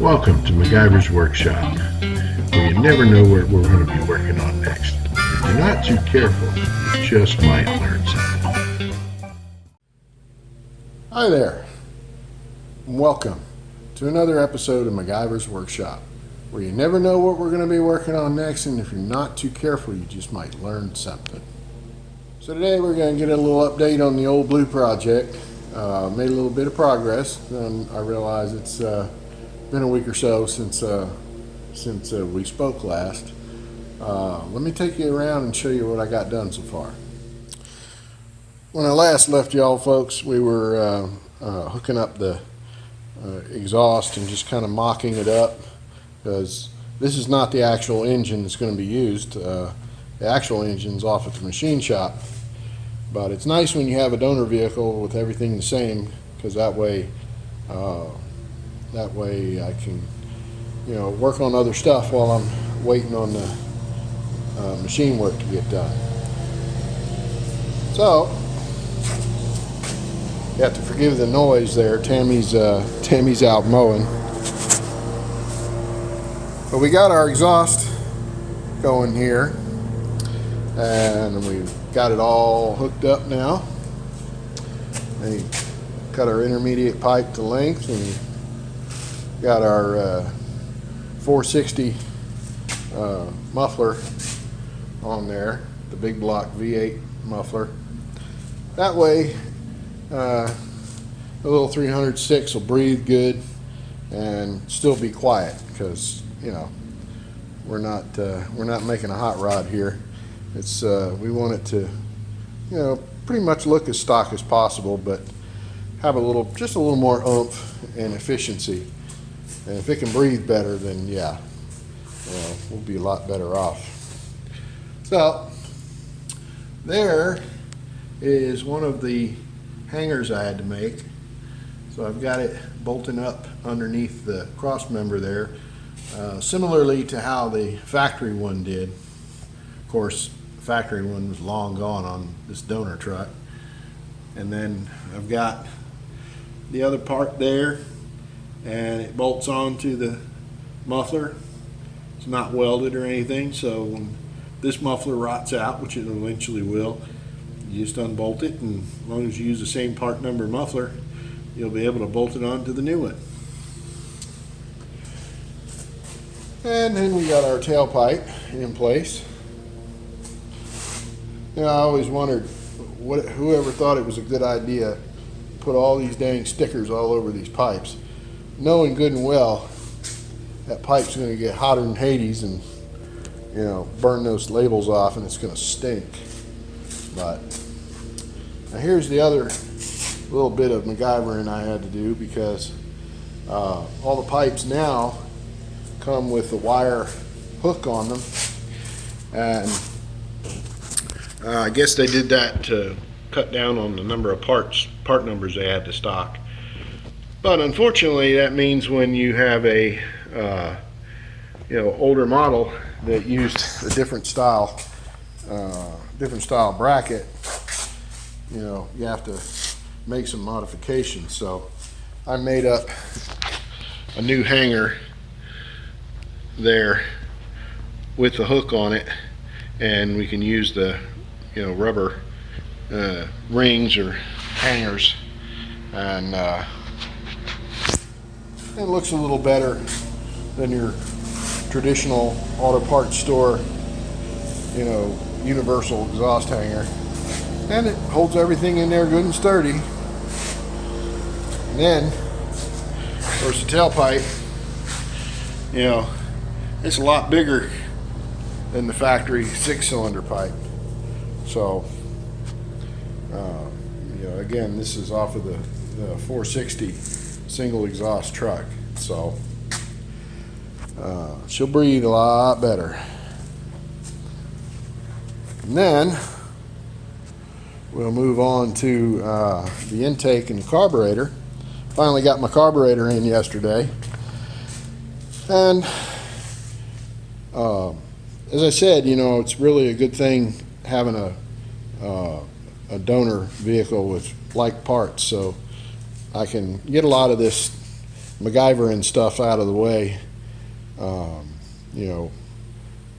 Welcome to MacGyver's Workshop, where you never know what we're going to be working on next. If you're not too careful, you just might learn something. Hi there, and welcome to another episode of MacGyver's Workshop, where you never know what we're going to be working on next, and if you're not too careful, you just might learn something. So today we're going to get a little update on the old blue project. Made a little bit of progress, and I realize it's been a week or so since we spoke last. Let me take you around and show you what I got done so far. When I last left y'all folks, we were hooking up the exhaust and just kind of mocking it up, because this is not the actual engine that's going to be used. The actual engine's off at the machine shop, but it's nice when you have a donor vehicle with everything the same, because that way I can, work on other stuff while I'm waiting on the machine work to get done. So you have to forgive the noise there. Tammy's out mowing. But we got our exhaust going here, and we've got it all hooked up now. And cut our intermediate pipe to length, and got our 460 muffler on there, the big block V8 muffler. That way the little 306 will breathe good and still be quiet, because we're not making a hot rod here. It's we want it to pretty much look as stock as possible, but have just a little more oomph and efficiency. And if it can breathe better, then yeah, we'll be a lot better off. So there is one of the hangers I had to make. So I've got it bolting up underneath the cross member there, similarly to how the factory one did. Of course, the factory one was long gone on this donor truck. And then I've got the other part there, and it bolts onto the muffler. It's not welded or anything, so when this muffler rots out, which it eventually will, you just unbolt it, and as long as you use the same part number muffler, you'll be able to bolt it onto the new one. And then we got our tailpipe in place. I always wondered whoever thought it was a good idea to put all these dang stickers all over these pipes, knowing good and well that pipe's going to get hotter than Hades and burn those labels off, and it's going to stink. But now here's the other little bit of MacGyvering I had to do, because all the pipes now come with a wire hook on them, and I guess they did that to cut down on the number of part numbers they had to stock. But unfortunately, that means when you have a older model that used a different style bracket, you have to make some modifications. So I made up a new hanger there with the hook on it, and we can use the rubber rings or hangers, and it looks a little better than your traditional auto parts store universal exhaust hanger, and it holds everything in there good and sturdy. And then of course the tailpipe, it's a lot bigger than the factory 6-cylinder pipe. So again, this is off of the 460 single exhaust truck, so she'll breathe a lot better. And then we'll move on to the intake and the carburetor. Finally got my carburetor in yesterday, and as I said, it's really a good thing having a donor vehicle with like parts, so I can get a lot of this MacGyvering stuff out of the way,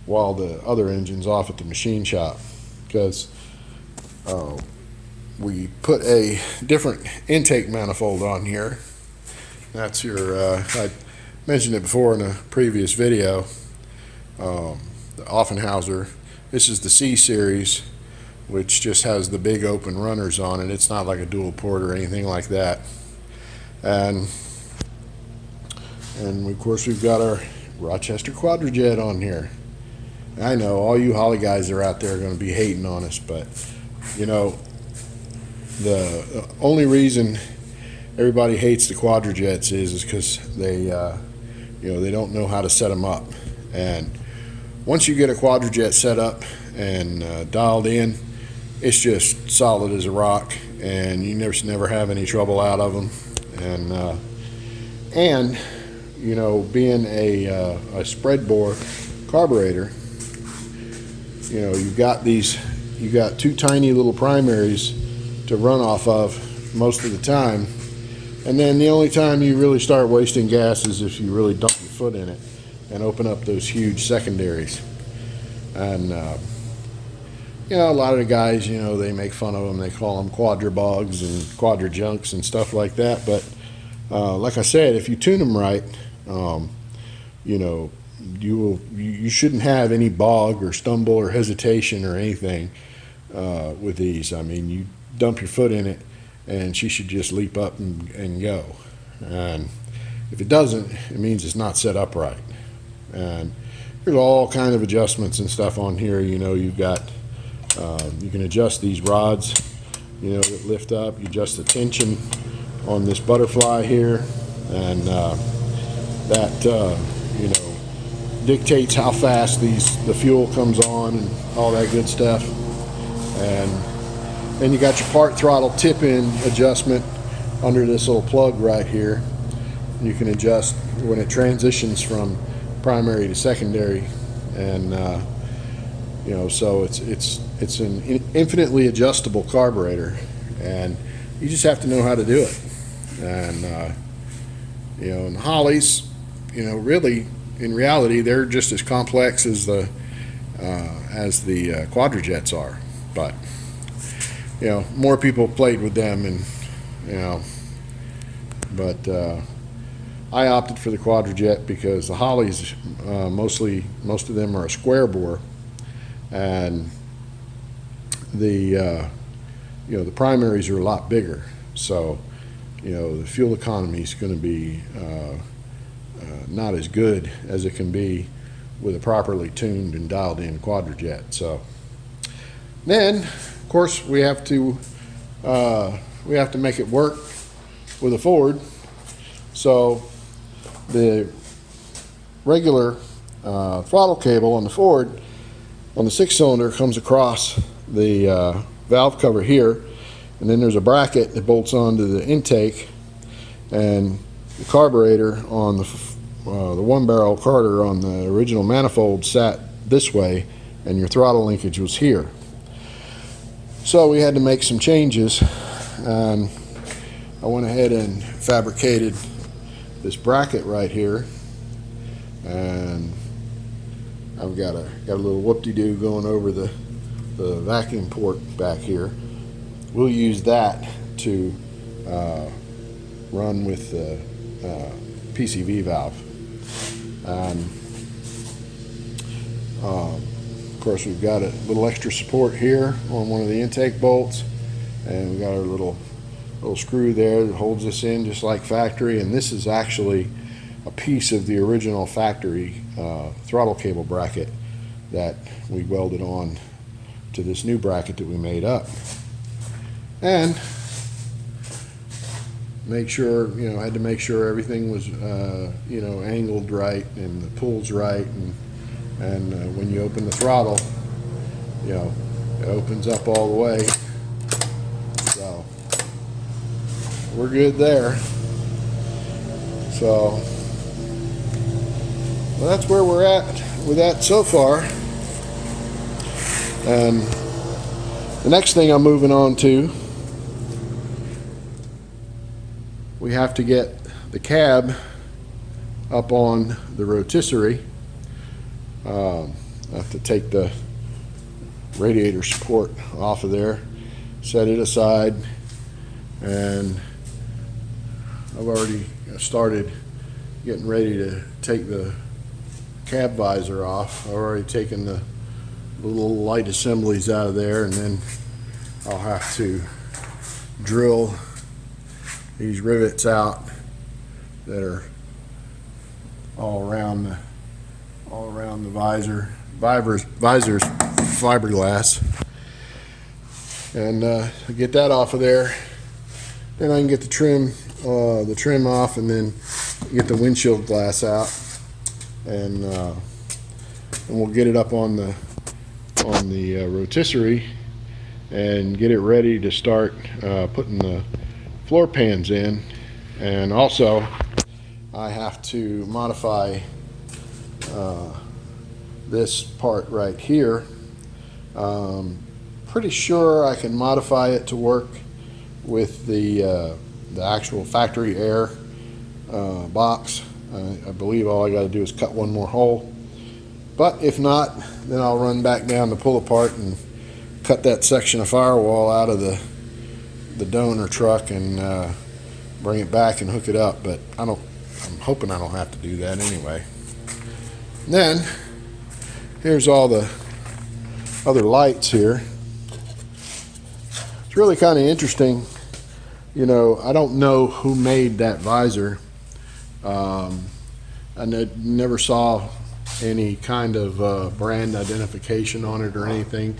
while the other engine's off at the machine shop, because we put a different intake manifold on here. That's your, I mentioned it before in a previous video, the Offenhauser. This is the C series, which just has the big open runners on it. It's not like a dual port or anything like that. And of course we've got our Rochester Quadrajet on here. I know all you Holly guys are out there are going to be hating on us, but the only reason everybody hates the Quadrajets is because they they don't know how to set them up. And once you get a Quadrajet set up and dialed in, it's just solid as a rock, and you never have any trouble out of them. And being a spread bore carburetor, you've got two tiny little primaries to run off of most of the time, and then the only time you really start wasting gas is if you really dump your foot in it and open up those huge secondaries. And a lot of the guys, they make fun of them. They call them quadrabogs and quadrajunks and stuff like that. But like I said, if you tune them right, you shouldn't have any bog or stumble or hesitation or anything with these. I mean, you dump your foot in it and she should just leap up and go. And if it doesn't, it means it's not set up right. And there's all kind of adjustments and stuff on here. You've got you can adjust these rods that lift up. You adjust the tension on this butterfly here, and that dictates how fast the fuel comes on and all that good stuff. And then you got your part throttle tip-in adjustment under this little plug right here. You can adjust when it transitions from primary to secondary, and so it's an infinitely adjustable carburetor, and you just have to know how to do it. And and the Hollies, really in reality they're just as complex as the Quadrajets are, but more people played with them, and but I opted for the Quadrajet because the Hollies, most of them are a square bore, and the primaries are a lot bigger, so the fuel economy is going to be not as good as it can be with a properly tuned and dialed in Quadrajet. So then, of course, we have to make it work with a Ford. So the regular throttle cable on the Ford, on the 6-cylinder, comes across the valve cover here, and then there's a bracket that bolts onto the intake, and the carburetor on the one-barrel carter on the original manifold sat this way, and your throttle linkage was here. So we had to make some changes, and I went ahead and fabricated this bracket right here, and I've got a little whoop-de-doo going over the vacuum port back here. We'll use that to run with the PCV valve. Of course, we've got a little extra support here on one of the intake bolts, and we've got our little screw there that holds this in just like factory. And this is actually a piece of the original factory throttle cable bracket that we welded on to this new bracket that we made up. And make sure, had to make sure everything was angled right and the pull's right, and when you open the throttle, it opens up all the way. So we're good there. So well, that's where we're at with that so far. And the next thing I'm moving on to, we have to get the cab up on the rotisserie. I have to take the radiator support off of there, set it aside, and I've already started getting ready to take the cab visor off. I've already taken the little light assemblies out of there, and then I'll have to drill these rivets out that are all around the visor's fiberglass, and get that off of there. Then I can get the trim off, and then get the windshield glass out, and we'll get it up on the rotisserie and get it ready to start putting the floor pans in. And also I have to modify this part right here. Pretty sure I can modify it to work with the actual factory air box. I believe all I got to do is cut one more hole, but if not, then I'll run back down the pull apart and cut that section of firewall out of the donor truck and bring it back and hook it up. But I'm hoping I don't have to do that anyway. And then here's all the other lights here. It's really kind of interesting. You know, I don't know who made that visor. I never saw any kind of brand identification on it or anything.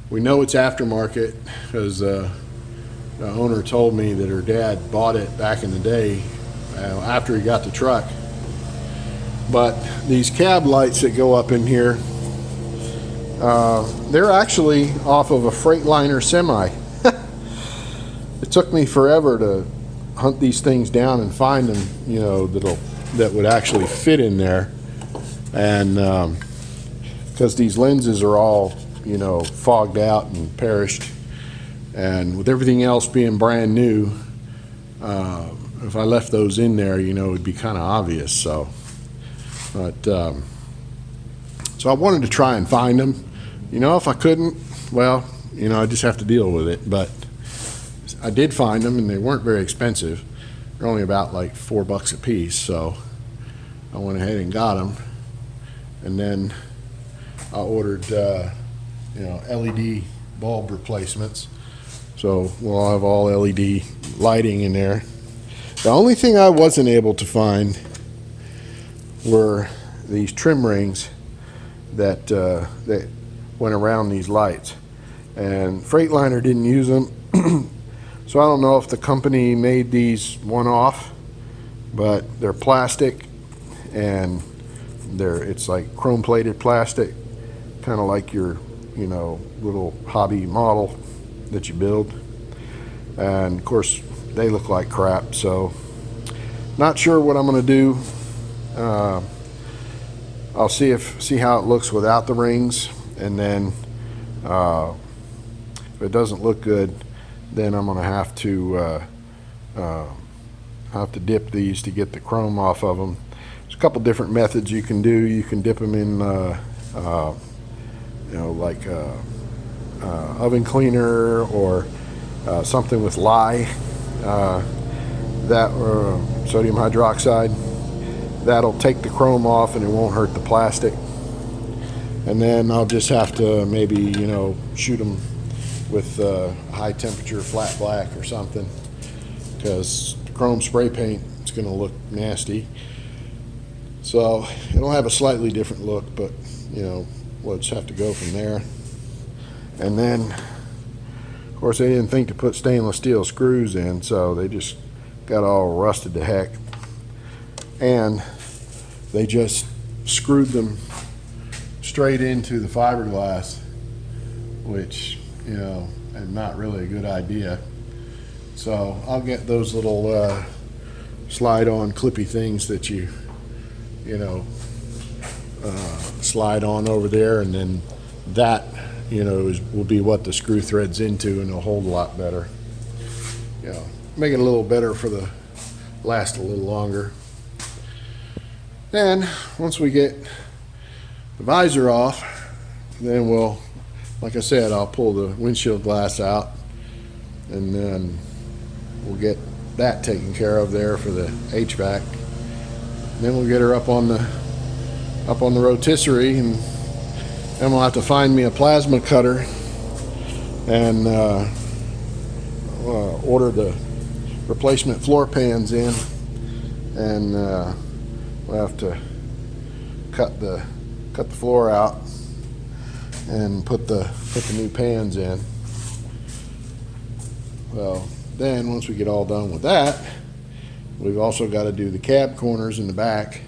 We know it's aftermarket because the owner told me that her dad bought it back in the day after he got the truck. But these cab lights that go up in here, they're actually off of a Freightliner semi. It took me forever to hunt these things down and find them, you know, that would actually fit in there. And because these lenses are all, you know, fogged out and perished, and with everything else being brand new, if I left those in there, you know, it'd be kind of obvious. So, but so I wanted to try and find them. You know, if I couldn't, well, you know, I just have to deal with it. But I did find them, and they weren't very expensive. They're only about like $4 a piece. So I went ahead and got them, and then I ordered, you know, LED bulb replacements. So we'll have all LED lighting in there. The only thing I wasn't able to find were these trim rings that went around these lights, and Freightliner didn't use them. So I don't know if the company made these one-off, but they're plastic, and it's like chrome-plated plastic, kind of like your, you know, little hobby model that you build. And of course they look like crap, so not sure what I'm going to do. I'll see how it looks without the rings, and then if it doesn't look good, then I'm going to have to dip these to get the chrome off of them. There's a couple different methods you can do. You can dip them in you know, like oven cleaner, or something with lye, that or sodium hydroxide. That'll take the chrome off and it won't hurt the plastic. And then I'll just have to maybe, you know, shoot them with high temperature flat black or something, because chrome spray paint is going to look nasty. So it'll have a slightly different look, but you know, we'll just have to go from there. And then of course they didn't think to put stainless steel screws in, so they just got all rusted to heck, and they just screwed them straight into the fiberglass, which, you know, is not really a good idea. So I'll get those little slide on clippy things that you know, slide on over there, and then that, you know, will be what the screw threads into, and it'll hold a lot better. You know, make it a little better for the last a little longer. And once we get the visor off, then we'll, like I said, I'll pull the windshield glass out, and then we'll get that taken care of there for the HVAC. Then we'll get her up on the rotisserie, and then we'll have to find me a plasma cutter and order the replacement floor pans in, and we'll have to cut the floor out and put the new pans in. Well, then once we get all done with that, we've also got to do the cab corners in the back,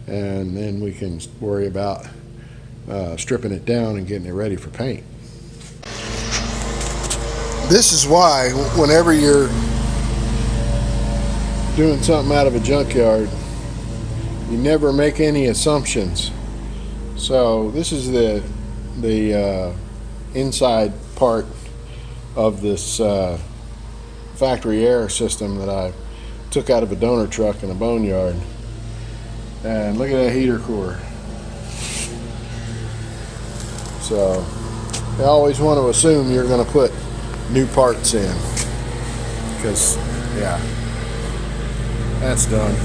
and then we can worry about stripping it down and getting it ready for paint. This is why whenever you're doing something out of a junkyard, you never make any assumptions. So this is the inside part of this factory air system that I took out of a donor truck in a boneyard. And look at that heater core. So I always want to assume you're going to put new parts in, because yeah, that's done.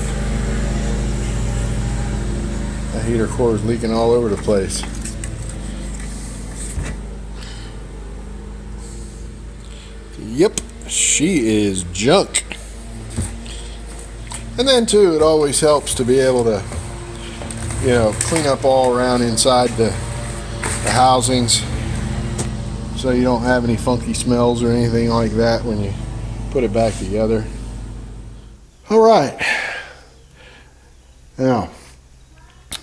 That heater core is leaking all over the place. Yep, she is junk. And then too, it always helps to be able to, clean up all around inside the housings, so you don't have any funky smells or anything like that when you put it back together. All right. Now,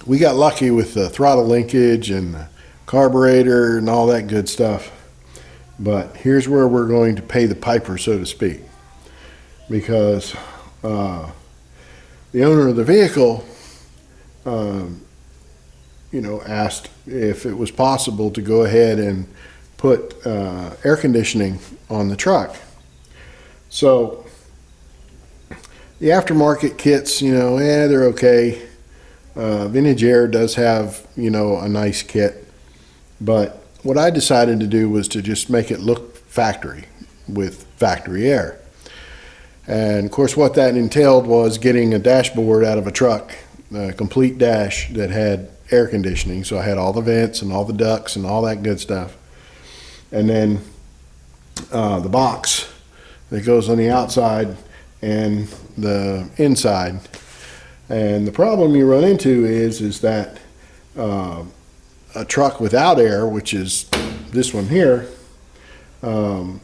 we got lucky with the throttle linkage and the carburetor and all that good stuff. But here's where we're going to pay the piper, so to speak. Because the owner of the vehicle, asked if it was possible to go ahead and put air conditioning on the truck. So the aftermarket kits, they're okay. Vintage Air does have, a nice kit. But what I decided to do was to just make it look factory with factory air. And of course what that entailed was getting a dashboard out of a truck, a complete dash that had air conditioning. So I had all the vents and all the ducts and all that good stuff. And then the box that goes on the outside and the inside. And the problem you run into is that a truck without air, which is this one here, of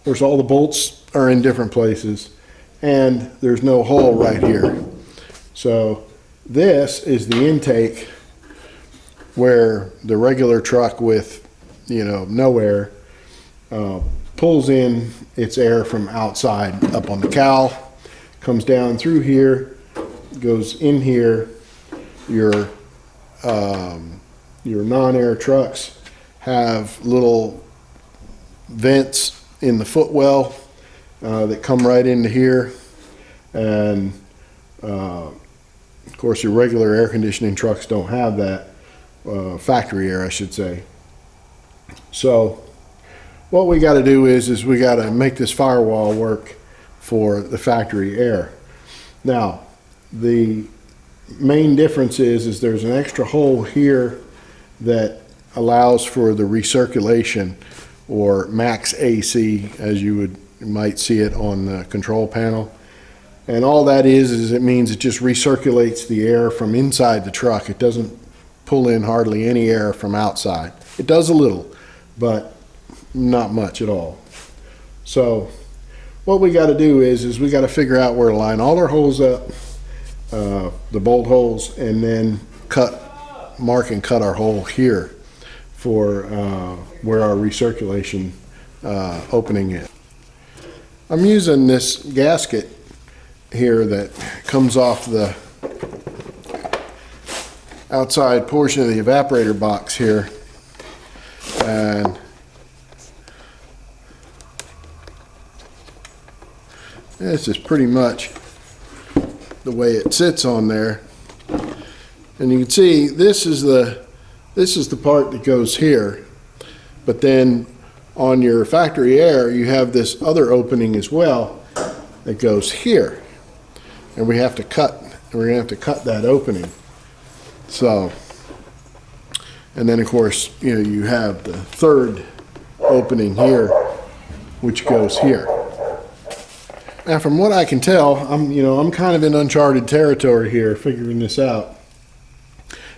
course all the bolts are in different places, and there's no hole right here. So this is the intake where the regular truck with no air pulls in its air from outside up on the cowl, comes down through here, goes in here. Your non-air trucks have little vents in the footwell that come right into here, and of course your regular air conditioning trucks don't have that, factory air I should say. So what we got to do is we got to make this firewall work for the factory air. Now the main difference is there's an extra hole here that allows for the recirculation, or max AC as you might see it on the control panel. And all that is it means it just recirculates the air from inside the truck. It doesn't pull in hardly any air from outside. It does a little, but not much at all. So what we got to do is we got to figure out where to line all our holes up, the bolt holes, and then mark and cut our hole here for where our recirculation opening is. I'm using this gasket here that comes off the outside portion of the evaporator box here, and this is pretty much the way it sits on there. And you can see this is the part that goes here, but then on your factory air you have this other opening as well that goes here, and we're gonna have to cut that opening. So, and then of course, you know, you have the third opening here which goes here. Now from what I can tell, I'm kind of in uncharted territory here figuring this out.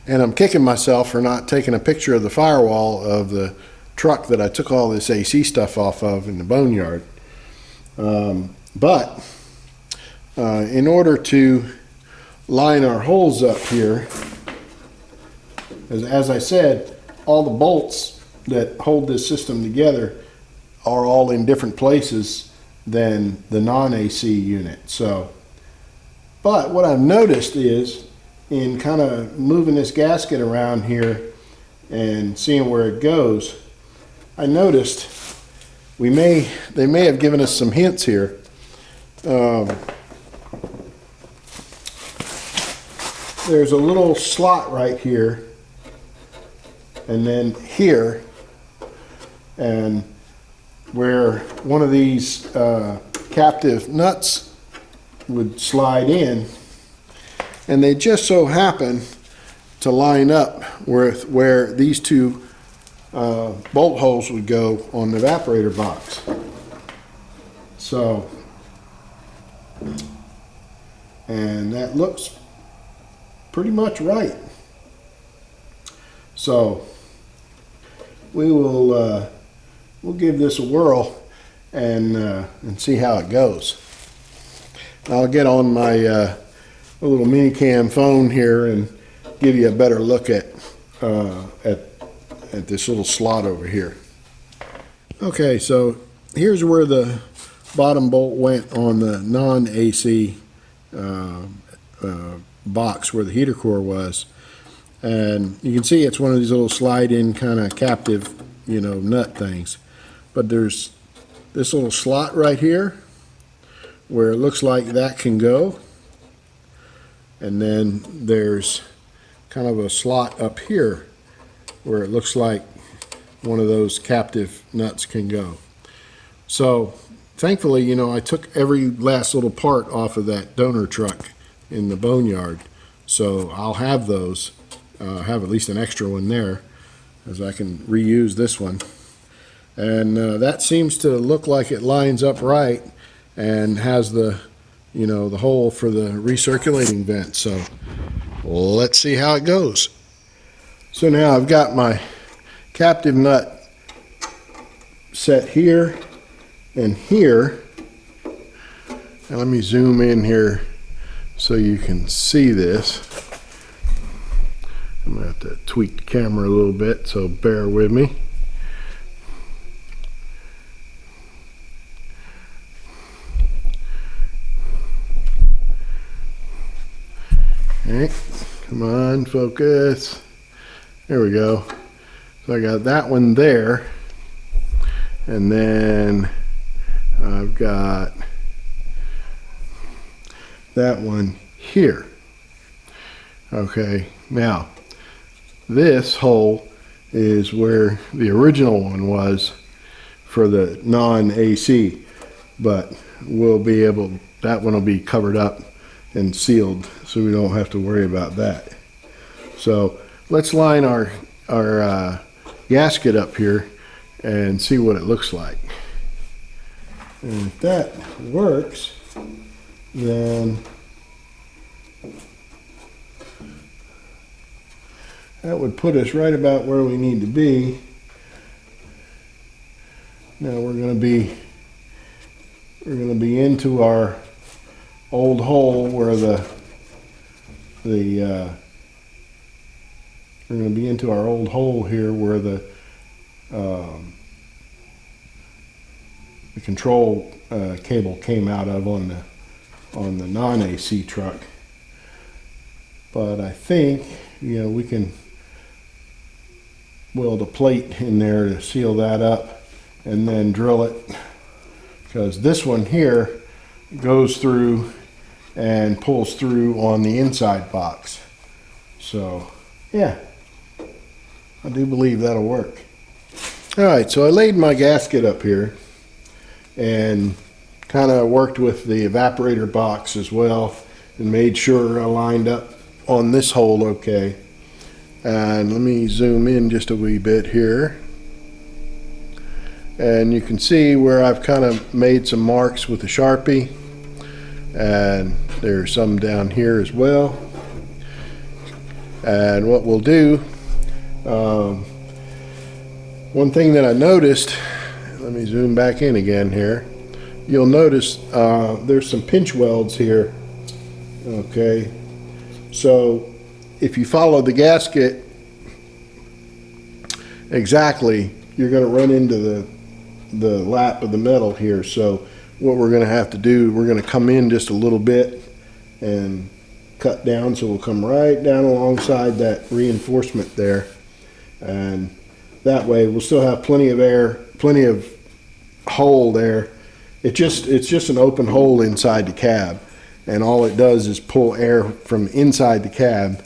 And I'm kicking myself for not taking a picture of the firewall of the truck that I took all this AC stuff off of in the boneyard. But in order to line our holes up here, as I said, all the bolts that hold this system together are all in different places than the non-AC unit. So, but what I've noticed is, in kind of moving this gasket around here and seeing where it goes, I noticed they may have given us some hints here. There's a little slot right here, and then here, and where one of these captive nuts would slide in, and they just so happen to line up with where these two bolt holes would go on the evaporator box. So, and that looks pretty much right. So we will we'll give this a whirl and see how it goes. I'll get on my little mini cam phone here and give you a better look at this little slot over here. Okay, so here's where the bottom bolt went on the non-AC box where the heater core was, and you can see it's one of these little slide-in kind of captive, you know, nut things. But there's this little slot right here where it looks like that can go, and then there's kind of a slot up here where it looks like one of those captive nuts can go. So thankfully, you know, I took every last little part off of that donor truck in the boneyard, so I'll have those, have at least an extra one there, as I can reuse this one. And that seems to look like it lines up right and has the, you know, the hole for the recirculating vent. So let's see how it goes. So now I've got my captive nut set here and here. Now let me zoom in here so you can see this. I'm gonna have to tweak the camera a little bit, so bear with me. Okay, come on, focus. There we go. So I got that one there, and then I've got that one here. Okay, now this hole is where the original one was for the non-AC, but we'll be able, that one will be covered up and sealed, so we don't have to worry about that. So let's line our gasket up here and see what it looks like. And if that works, then that would put us right about where we need to be. Now we're going to be into our old hole where we're going to be into our old hole here where the control cable came out of on the non-AC truck. But I think, you know, we can weld a plate in there to seal that up and then drill it, because this one here goes through and pulls through on the inside box. So, yeah, I do believe that'll work. All right, so I laid my gasket up here and kind of worked with the evaporator box as well and made sure I lined up on this hole okay. And let me zoom in just a wee bit here. And you can see where I've kind of made some marks with a Sharpie. And there's some down here as well. And what we'll do, one thing that I noticed, let me zoom back in again here. You'll notice there's some pinch welds here. Okay, so if you follow the gasket exactly, you're going to run into the lap of the metal here. So what we're going to have to do, we're going to come in just a little bit and cut down, so we'll come right down alongside that reinforcement there, and that way we'll still have plenty of air, plenty of hole there. It's just an open hole inside the cab, and all it does is pull air from inside the cab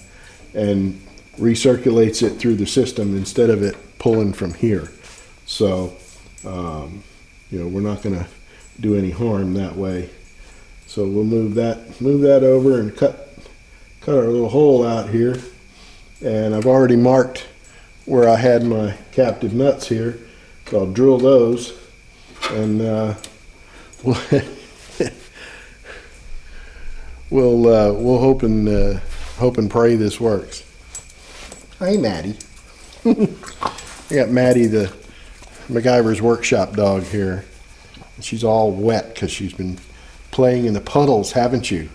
and recirculates it through the system instead of it pulling from here. So you know, we're not going to do any harm that way. So we'll move that over and cut our little hole out here. And I've already marked where I had my captive nuts here, so I'll drill those, and we'll hope and pray this works. Hey, Maddie. I got Maddie, the MacGyver's workshop dog here. She's all wet because she's been playing in the puddles, haven't you?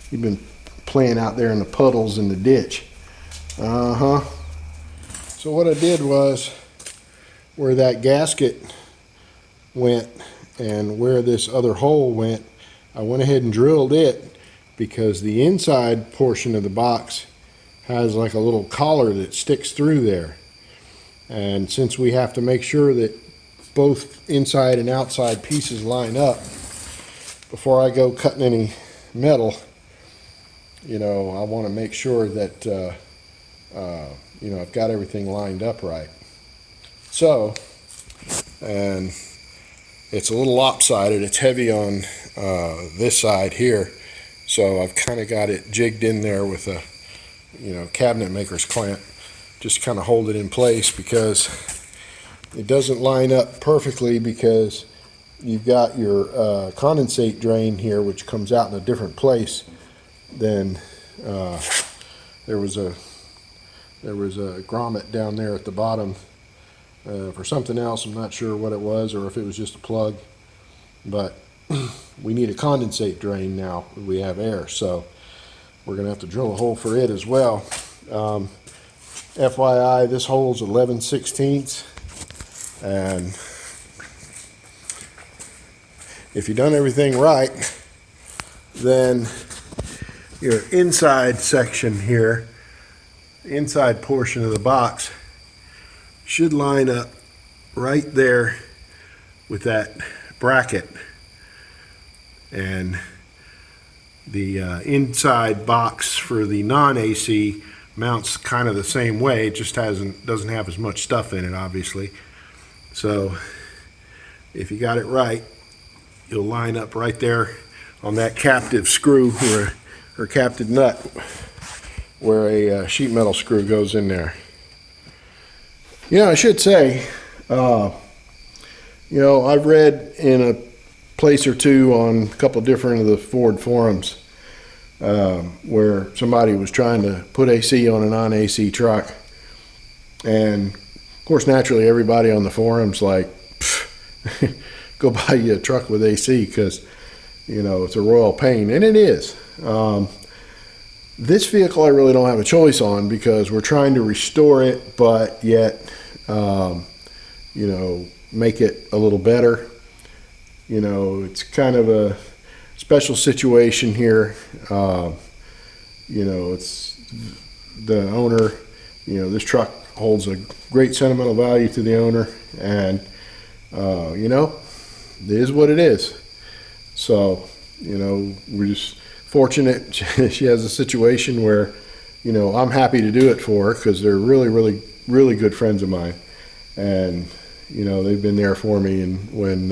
You've been playing out there in the puddles in the ditch. So what I did was, where that gasket went and where this other hole went, I went ahead and drilled it, because the inside portion of the box has like a little collar that sticks through there. And since we have to make sure that both inside and outside pieces line up before I go cutting any metal, you know, I want to make sure that you know, I've got everything lined up right. So, and it's a little lopsided. It's heavy on this side here, so I've kind of got it jigged in there with a, you know, cabinet maker's clamp, just kind of hold it in place, because it doesn't line up perfectly, because you've got your condensate drain here, which comes out in a different place than there was a grommet down there at the bottom for something else. I'm not sure what it was, or if it was just a plug, but we need a condensate drain now. We have air, so we're gonna have to drill a hole for it as well. FYI, this hole's 11/16, and if you've done everything right, then your inside section here, inside portion of the box, should line up right there with that bracket, and the inside box for the non-AC mounts kind of the same way. It just doesn't have as much stuff in it, obviously. So if you got it right, you'll line up right there on that captive screw, or captive nut, where a sheet metal screw goes in there. You know, I should say, you know, I've read in a place or two on a couple different of the Ford forums where somebody was trying to put AC on a non-AC truck, and of course naturally everybody on the forums like, go buy you a truck with AC, because you know it's a royal pain, and it is. This vehicle I really don't have a choice on, because we're trying to restore it, but yet you know, make it a little better. You know, it's kind of a special situation here. You know, it's the owner, you know, this truck holds a great sentimental value to the owner, and you know, it is what it is. So, you know, we're just fortunate she has a situation where, you know, I'm happy to do it for, because they're really good friends of mine. And, you know, they've been there for me and when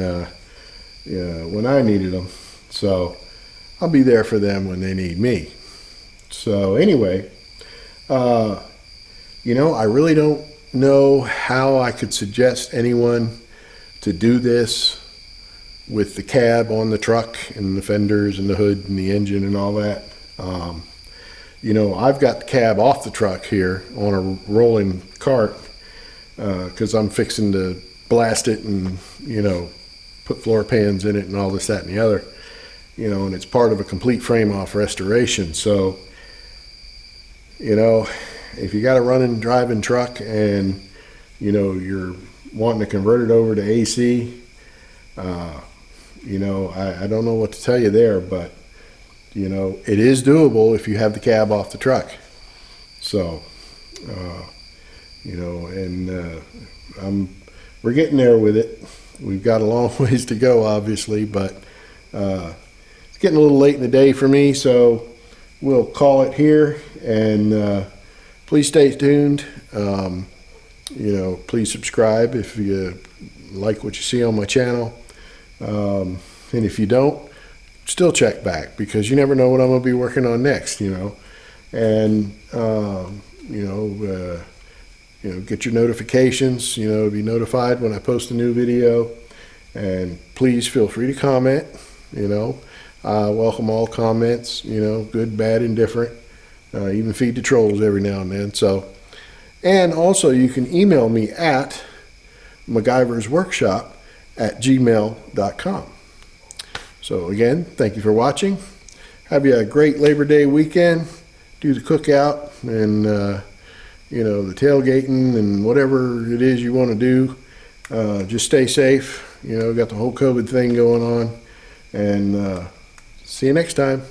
I needed them. So I'll be there for them when they need me. So anyway, you know, I really don't know how I could suggest anyone to do this with the cab on the truck and the fenders and the hood and the engine and all that. You know, I've got the cab off the truck here on a rolling cart because I'm fixing to blast it and, you know, put floor pans in it and all this, that, and the other. You know, and it's part of a complete frame off restoration. So, you know, if you got a running driving truck and, you know, you're wanting to convert it over to AC, you know, I don't know what to tell you there, but, you know, it is doable if you have the cab off the truck. So, you know, and we're getting there with it. We've got a long ways to go, obviously, but it's getting a little late in the day for me, so we'll call it here. And please stay tuned. You know, please subscribe if you like what you see on my channel. And if you don't, still check back, because you never know what I'm going to be working on next, you know. And, you know, get your notifications, you know, be notified when I post a new video. And please feel free to comment, you know. Welcome all comments, you know, good, bad, indifferent. Even feed the trolls every now and then. So, and also you can email me at MacGyversWorkshop@gmail.com. So again, thank you for watching. Have you a great Labor Day weekend. Do the cookout and, you know, the tailgating and whatever it is you want to do. Just stay safe. You know, got the whole COVID thing going on. And see you next time.